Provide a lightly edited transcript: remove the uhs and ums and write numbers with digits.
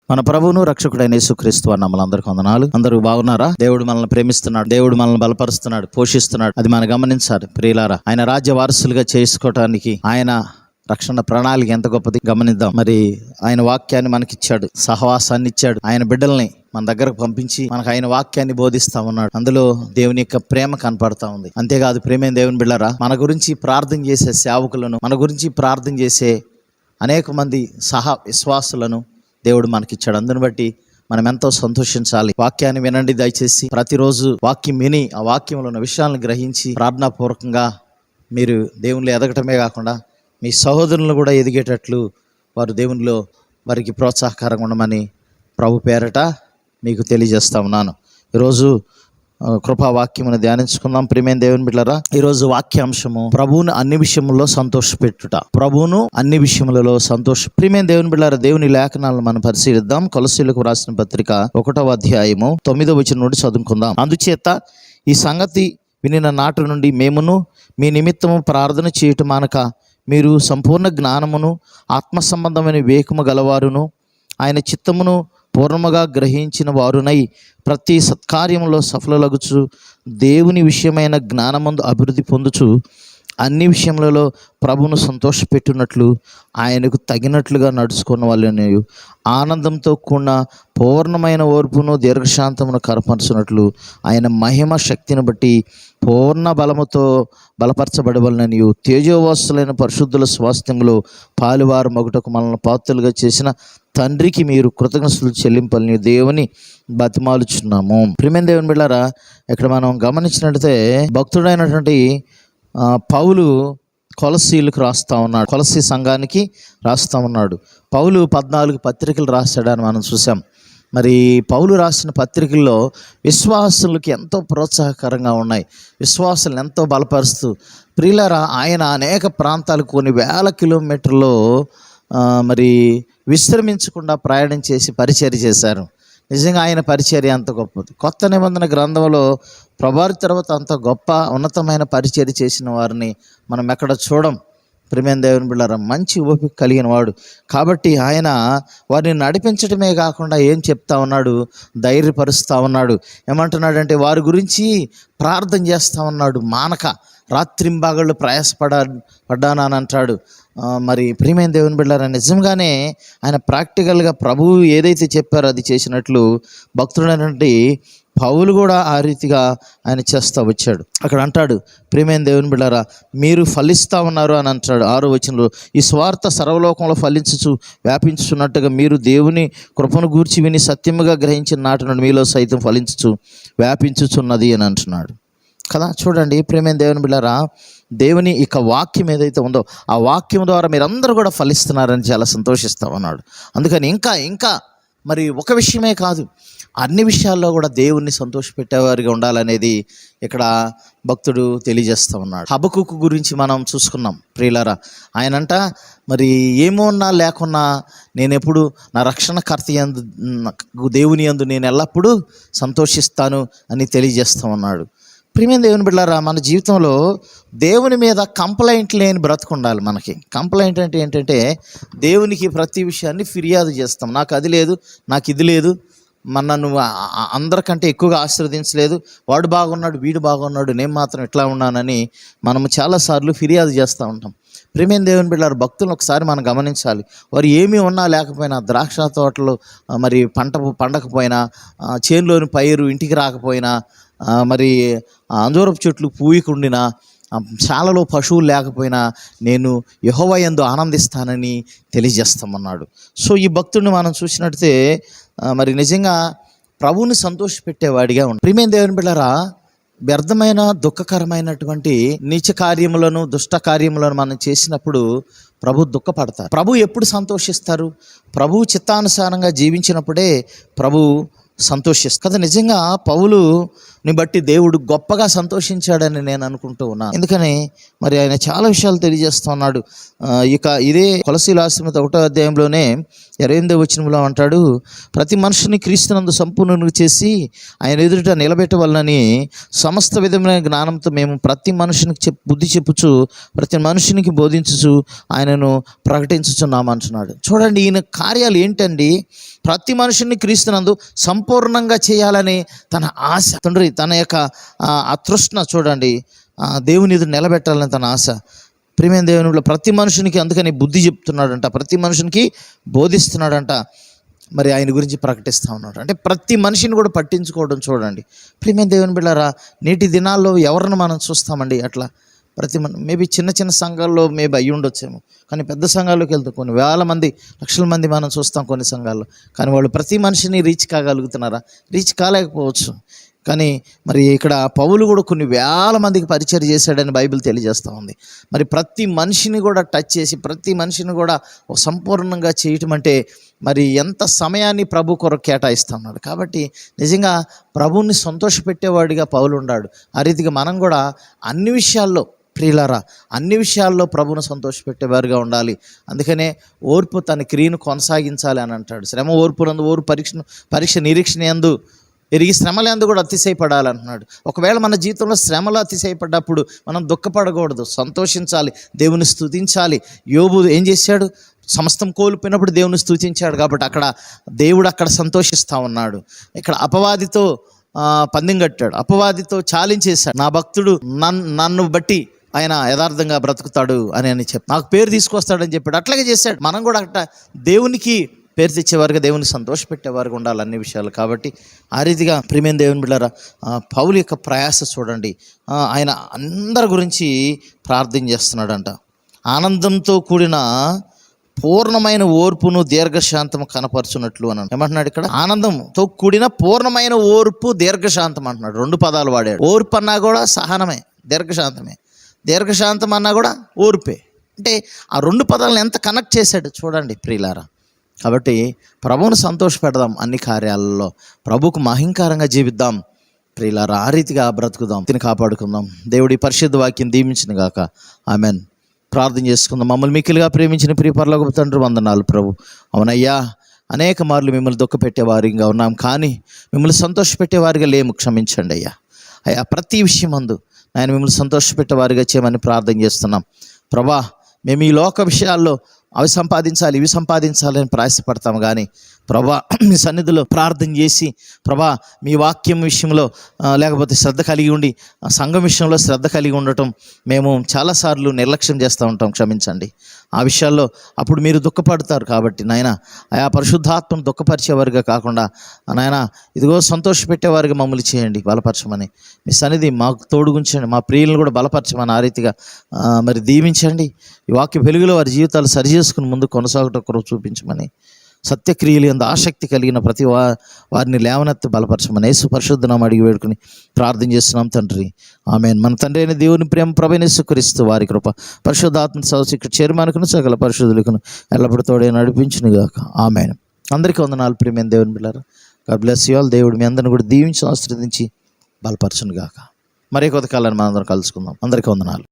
మన ప్రభువును రక్షకుడైన యేసుక్రీస్తు వారి నామములందరికీ వందనాలు. అందరూ బాగున్నారా? దేవుడు మనల్ని ప్రేమిస్తున్నాడు, దేవుడు మనల్ని బలపరుస్తున్నాడు, పోషిస్తున్నాడు. అది మనం గమనించాలి ప్రియులారా. ఆయన రాజ్య వారసులుగా చేసుకోవటానికి ఆయన రక్షణ ప్రణాళిక ఎంత గొప్పది గమనిద్దాం. మరి ఆయన వాక్యాన్ని మనకిచ్చాడు, సహవాసాన్ని ఇచ్చాడు, ఆయన బిడ్డల్ని మన దగ్గరకు పంపించి మనకు ఆయన వాక్యాన్ని బోధిస్తా ఉన్నాడు. అందులో దేవుని యొక్క ప్రేమ కనపడతా ఉంది. అంతేకాదు, ప్రేమే దేవుని బిడ్డలారా, మన గురించి ప్రార్థన చేసే సేవకులను, మన గురించి ప్రార్థన చేసే అనేక మంది విశ్వాసులను దేవుడు మనకిచ్చాడు. అందుని బట్టి మనం ఎంతో సంతోషించాలి. వాక్యాన్ని వినండి దయచేసి. ప్రతిరోజు వాక్యం విని ఆ వాక్యంలో ఉన్న విషయాలను గ్రహించి ప్రార్థనాపూర్వకంగా మీరు దేవునిలో ఎదగటమే కాకుండా మీ సహోదరులను కూడా ఎదిగేటట్లు వారు దేవునిలో వారికి ప్రోత్సాహకరంగా ఉండమని ప్రభు పేరట మీకు తెలియజేస్తా ఉన్నాను. ఈరోజు కృపావాక్యమును ధ్యానించుకుందాం. ప్రియమైన దేవుని బిడ్డలారా, ఈరోజు వాక్యాంశము ప్రభువును అన్ని విషయములలో సంతోషపెట్టుట. ప్రభువును అన్ని విషయములలో ప్రియమైన దేవుని బిడ్డలారా, దేవుని లేఖనాలను మనం పరిశీలిద్దాం. కొలస్సీయులకు రాసిన పత్రిక 1వ అధ్యాయము 9వ వచనం నుండి చదువుకుందాం. అందుచేత ఈ సంగతి వినిన నాటి నుండి మేమును మీ నిమిత్తము ప్రార్థన చేయటం మానక మీరు సంపూర్ణ జ్ఞానమును ఆత్మ సంబంధమైన వివేకము గలవారును ఆయన చిత్తమును పూర్ణముగా గ్రహించిన వారునై ప్రతి సత్కార్యములో సఫలలగుచు దేవుని విషయమైన జ్ఞానమందు అభివృద్ధి పొందుచు అన్ని విషయములలో ప్రభువును సంతోషపెట్టునట్లు ఆయనకు తగినట్లుగా నడుచుకున్న వాళ్ళని ఆనందంతో కూడిన పూర్ణమైన ఓర్పును దీర్ఘశాంతమును కనపరచునట్లు ఆయన మహిమ శక్తిని బట్టి పూర్ణ బలముతో బలపరచబడవలనని తేజోవాసులైన పరిశుద్ధుల స్వాస్థ్యములో పాలువారు మగుటకు మనల్ని పాత్రలుగా చేసిన తండ్రికి మీరు కృతజ్ఞతలు చెల్లింపాలని దేవుని బతిమాలుచున్నాము. ప్రియమైన దేవుని బిడ్డలారా, ఇక్కడ మనం గమనించినట్లయితే భక్తుడైనటువంటి పౌలు కొలస్సీలకు రాస్తా ఉన్నాడు, కొలస్సీ సంఘానికి రాస్తా ఉన్నాడు. పౌలు 14 పత్రికలు రాశాడని మనం చూసాం. మరి పౌలు రాసిన పత్రికల్లో విశ్వాసులకి ఎంతో ప్రోత్సాహకరంగా ఉన్నాయి, విశ్వాసులను ఎంతో బలపరుస్తూ. ప్రియులారా, ఆయన అనేక ప్రాంతాలకు కొన్ని వేల కిలోమీటర్లు మరి విశ్రమించకుండా ప్రయాణం చేసి పరిచర్య చేశారు. నిజంగా ఆయన పరిచర్య అంత గొప్పది. కొత్త నిబంధన గ్రంథంలో ప్రభావి తర్వాత అంత గొప్ప ఉన్నతమైన పరిచర్య చేసిన వారిని మనం ఎక్కడ చూడం. ప్రియమైన దేవుని బిడ్డలారా, మంచి ఓపిక కలిగిన వాడు కాబట్టి ఆయన వారిని నడిపించడమే కాకుండా ఏం చెప్తా ఉన్నాడు, ధైర్యపరుస్తూ ఉన్నాడు. ఏమంటున్నాడంటే వారి గురించి ప్రార్థన చేస్తూ ఉన్నాడు. మానక రాత్రింబాగళ్ళు పడ్డానని అంటాడు. మరి ప్రియమైన దేవుని బిడ్డలారా, నిజంగానే ఆయన ప్రాక్టికల్గా ప్రభువు ఏదైతే చెప్పారో అది చేసినట్లు భక్తుడైనటువంటి పౌలు కూడా ఆ రీతిగా ఆయన చేస్తూ వచ్చాడు. అక్కడ అంటాడు, ప్రియమైన దేవుని బిడ్డలారా, మీరు ఫలిస్తూ ఉన్నారు అని అంటాడు 6వ వచనంలో. ఈ స్వార్థ సర్వలోకంలో ఫలించుచు వ్యాపించుచున్నట్టుగా మీరు దేవుని కృపను గూర్చి విని సత్యముగా గ్రహించిన నాటి నుండి మీలో సైతం ఫలించుచు వ్యాపించుచున్నది అని అంటున్నాడు కదా. చూడండి ప్రియమైన దేవుని బిడ్డలారా, దేవుని ఇక వాక్యం ఏదైతే ఉందో ఆ వాక్యం ద్వారా మీరందరూ కూడా ఫలిస్తున్నారని చాలా సంతోషిస్తూ ఉన్నాడు. అందుకని ఇంకా మరి ఒక విషయమే కాదు, అన్ని విషయాల్లో కూడా దేవుణ్ణి సంతోషపెట్టేవారిగా ఉండాలనేది ఇక్కడ భక్తుడు తెలియజేస్తూ ఉన్నాడు. హబకుకు గురించి మనం చూసుకున్నాం ప్రియులారా. ఆయనంట మరి ఏమోన్నా లేకున్నా నేను ఎప్పుడు నా రక్షణకర్త యందు దేవుని యందు నేను ఎల్లప్పుడూ సంతోషిస్తాను అని తెలియజేస్తూ ఉన్నాడు. ప్రియమైన దేవుని బిడ్డలారా, మన జీవితంలో దేవుని మీద కంప్లైంట్ లేని బ్రతుకు ఉండాలి. మనకి కంప్లైంట్ అంటే ఏంటంటే దేవునికి ప్రతి విషయాన్ని ఫిర్యాదు చేస్తాం. నాకు అది లేదు, నాకు ఇది లేదు, నన్ను అందరికంటే ఎక్కువగా ఆశీర్వదించలేదు, వాడు బాగున్నాడు, వీడు బాగున్నాడు, నేను మాత్రం ఇట్లా ఉన్నానని మనము చాలాసార్లు ఫిర్యాదు చేస్తూ ఉంటాం. ప్రియమైన దేవుని బిడ్డలారా, భక్తులను ఒకసారి మనం గమనించాలి. వారు ఏమీ ఉన్నా లేకపోయినా, ద్రాక్ష తోటలు మరి పండకపోయినా, చేనులోని పైరు ఇంటికి రాకపోయినా, మరి అంజూరపు చెట్లు పూయకుండినా, శాలలో పశువులు లేకపోయినా నేను యెహోవా యందు ఆనందిస్తానని తెలియజేస్తామన్నాడు. సో ఈ భక్తుడిని మనం చూసినట్టే మరి నిజంగా ప్రభువుని సంతోషపెట్టేవాడిగా ఉన్నాడు. ప్రియమైన దేవుని బిడ్డలారా, వ్యర్థమైన దుఃఖకరమైనటువంటి నీచ కార్యములను, దుష్ట కార్యములను మనం చేసినప్పుడు ప్రభు దుఃఖపడతారు. ప్రభు ఎప్పుడు సంతోషిస్తారు? ప్రభు చిత్తానుసారంగా జీవించినప్పుడే ప్రభు సంతోషిస్తారు కదా. నిజంగా పౌలుని బట్టి దేవుడు గొప్పగా సంతోషించాడని నేను అనుకుంటూ ఉన్నాను. ఎందుకని మరి ఆయన చాలా విషయాలు తెలియజేస్తూ ఉన్నాడు. ఇక ఇదే కొలసీల ఆశ్రమ 1వ అధ్యాయంలోనే 28వ వచనంలో అంటాడు, ప్రతి మనుషుని క్రీస్తునందు సంపూర్ణునిగా చేసి ఆయన ఎదుట నిలబెట్టవలనని సమస్త విధమైన జ్ఞానంతో మేము ప్రతి మనుషునికి బుద్ధి చెప్పుచు ప్రతి మనుషునికి బోధించుచు ఆయనను ప్రకటించుచున్నాము అంటున్నాడు. చూడండి, ఈయన కార్యాలు ఏంటండి? ప్రతి మనుషుని క్రీస్తునందు సంపూర్ణంగా చేయాలని తన ఆశ, తండ్రి తన యొక్క తృష్ణ చూడండి, దేవుని ఎదురు నిలబెట్టాలని తన ఆశ. ప్రియమైన దేవునిలో ప్రతి మనుషునికి అందుకని బుద్ధి చెప్తున్నాడంట, ప్రతి మనుషునికి బోధిస్తున్నాడంట, మరి ఆయన గురించి ప్రకటిస్తూ ఉన్నాడు. అంటే ప్రతి మనిషిని కూడా పట్టించుకోవడం చూడండి. ప్రియమైన దేవుని బిడ్డలారా, నేటి దినాల్లో ఎవరిని మనం చూస్తామండి అట్లా? మేబీ చిన్న చిన్న సంఘాల్లో మేబీ అయ్యి ఉండొచ్చేమో, కానీ పెద్ద సంఘాల్లోకి వెళ్తే కొన్ని వేల మంది, లక్షల మంది మనం చూస్తాం కొన్ని సంఘాల్లో. కానీ వాళ్ళు ప్రతి మనిషిని రీచ్ కాగలుగుతున్నారా? రీచ్ కాలేకపోవచ్చు. కానీ మరి ఇక్కడ పౌలు కూడా కొన్ని వేల మందికి పరిచయం చేశాడని బైబిల్ తెలియజేస్తూ ఉంది. మరి ప్రతి మనిషిని కూడా టచ్ చేసి ప్రతి మనిషిని కూడా సంపూర్ణంగా చేయటం అంటే మరి ఎంత సమయాన్ని ప్రభు కొరకు కేటాయిస్తూ ఉన్నాడు. కాబట్టి నిజంగా ప్రభువుని సంతోషపెట్టేవాడిగా పౌలు ఉన్నాడు. ఆ రీతిగా మనం కూడా అన్ని విషయాల్లో, ప్రియులారా, అన్ని విషయాల్లో ప్రభువును సంతోషపెట్టేవారుగా ఉండాలి. అందుకనే ఓర్పు తన క్రియను కొనసాగించాలి అని అంటాడు. శ్రమ ఓర్పునందు, ఓర్పు పరీక్ష నిరీక్షణ యందు ఎరిగి శ్రమల యందు కూడా అతిశయపడాలంటున్నాడు. ఒకవేళ మన జీవితంలో శ్రమలు అతిశయపడ్డప్పుడు మనం దుఃఖపడకూడదు, సంతోషించాలి, దేవుని స్తుతించాలి. యోబు ఏం చేశాడు? సమస్తం కోల్పోయినప్పుడు దేవుని స్తుతించాడు. కాబట్టి దేవుడు అక్కడ సంతోషిస్తూ ఉన్నాడు. ఇక్కడ అపవాదితో పందెం కట్టాడు, అపవాదితో ఛాలెంజ్, నా భక్తుడు నన్ను బట్టి ఆయన యథార్థంగా బ్రతుకుతాడు అని చెప్పి నాకు పేరు తీసుకొస్తాడని చెప్పాడు. అట్లాగే చేశాడు. మనం కూడా దేవునికి పేరు తెచ్చేవారుగా, దేవుని సంతోషపెట్టేవారుగా ఉండాలి అన్ని విషయాలు. కాబట్టి ఆ రీతిగా ప్రియమైన దేవుని బిడ్డలారా, పౌలు యొక్క ప్రయాస చూడండి. ఆయన అందరి గురించి ప్రార్థన చేస్తున్నాడంట. ఆనందంతో కూడిన పూర్ణమైన ఓర్పును దీర్ఘశాంతము కనపరుచున్నట్లు అని ఏమంటున్నాడు ఇక్కడ? ఆనందంతో కూడిన పూర్ణమైన ఓర్పు, దీర్ఘశాంతం అంటున్నాడు. 2 పదాలు వాడాడు. ఓర్పు అన్నా కూడా సహనమే, దీర్ఘశాంతమే. దీర్ఘశాంతం అన్నా కూడా ఓర్పే. అంటే ఆ 2 పదాలను ఎంత కనెక్ట్ చేశాడు చూడండి ప్రియులారా. కాబట్టి ప్రభువును సంతోషపెడదాం అన్ని కార్యాలలో, ప్రభువుకు మహింకారంగా జీవిద్దాం ప్రియులారా. ఆ రీతిగా బ్రతుకుదాం, తిని కాపాడుకుందాం. దేవుడి పరిశుద్ధ వాక్యం దీవించిన గాక. ఆమెన్. ప్రార్థన చేసుకుందాం. మమ్మల్ని మిక్కిలిగా ప్రేమించిన ప్రియ పరలోకపు తండ్రి, వందనాలు ప్రభు. అవునయ్యా, అనేక మార్లు మిమ్మల్ని దుఃఖపెట్టేవారిగా ఉన్నాం, కానీ మిమ్మల్ని సంతోషపెట్టేవారిగా లేము. క్షమించండి అయ్యా. అయ్యా, ప్రతి విషయం అందు ఆయన మిమ్మల్ని సంతోషపెట్టేవారిగా చేయమని ప్రార్థన చేస్తున్నాం ప్రభా. మేము ఈ లోక విషయాల్లో అవి సంపాదించాలి, ఇవి సంపాదించాలి అని ప్రయాసపడతాము, కానీ ప్రభా మీ సన్నిధిలో ప్రార్థన చేసి ప్రభా మీ వాక్యం విషయంలో లేకపోతే శ్రద్ధ కలిగి ఉండి, సంఘం విషయంలో శ్రద్ధ కలిగి ఉండటం మేము చాలాసార్లు నిర్లక్ష్యం చేస్తూ ఉంటాం. క్షమించండి. ఆ విషయాల్లో అప్పుడు మీరు దుఃఖపడతారు. కాబట్టి నాయన, ఆయా పరిశుద్ధాత్మను దుఃఖపరిచేవారుగా కాకుండా నాయన ఇదిగో సంతోషపెట్టేవారుగా మమ్మల్ని చేయండి, బలపరచమని మీ సన్నిధి మాకు తోడుగుంచండి. మా ప్రియులను కూడా బలపరచమని ఆ రీతిగా మరి దీవించండి. ఈ వాక్య వెలుగులో వారి జీవితాలు సరిచేసుకుని ముందు కొనసాగటం కొరకు చూపించమని, సత్యక్రియలు ఎందు ఆసక్తి కలిగిన ప్రతి వారిని లేవనెత్తి బలపరచమని యేసు పరిశుద్ధనామం అడిగి వేడుకుని ప్రార్థన చేస్తున్నాం తండ్రి. ఆమేన్. మన తండ్రి అయిన దేవుని ప్రేమ ప్రభువైన యేసుక్రీస్తు వారి కృప పరిశుద్ధాత్మ సహవాసం చైర్మన్కును సకల పరిశుద్ధులకును ఎల్లప్పుడూ తోడే నడిపించును గాక. ఆమేన్. అందరికీ వందనాలు ప్రియమైన దేవుని బిడ్డలారా. God bless you all. దేవుడు మీ అందరిని కూడా దీవించి ఆశీర్వదించి బలపరచును గాక. మరే కొత్త కాలాన్ని మనందరం కలుసుకుందాం. అందరికీ వందనాలు.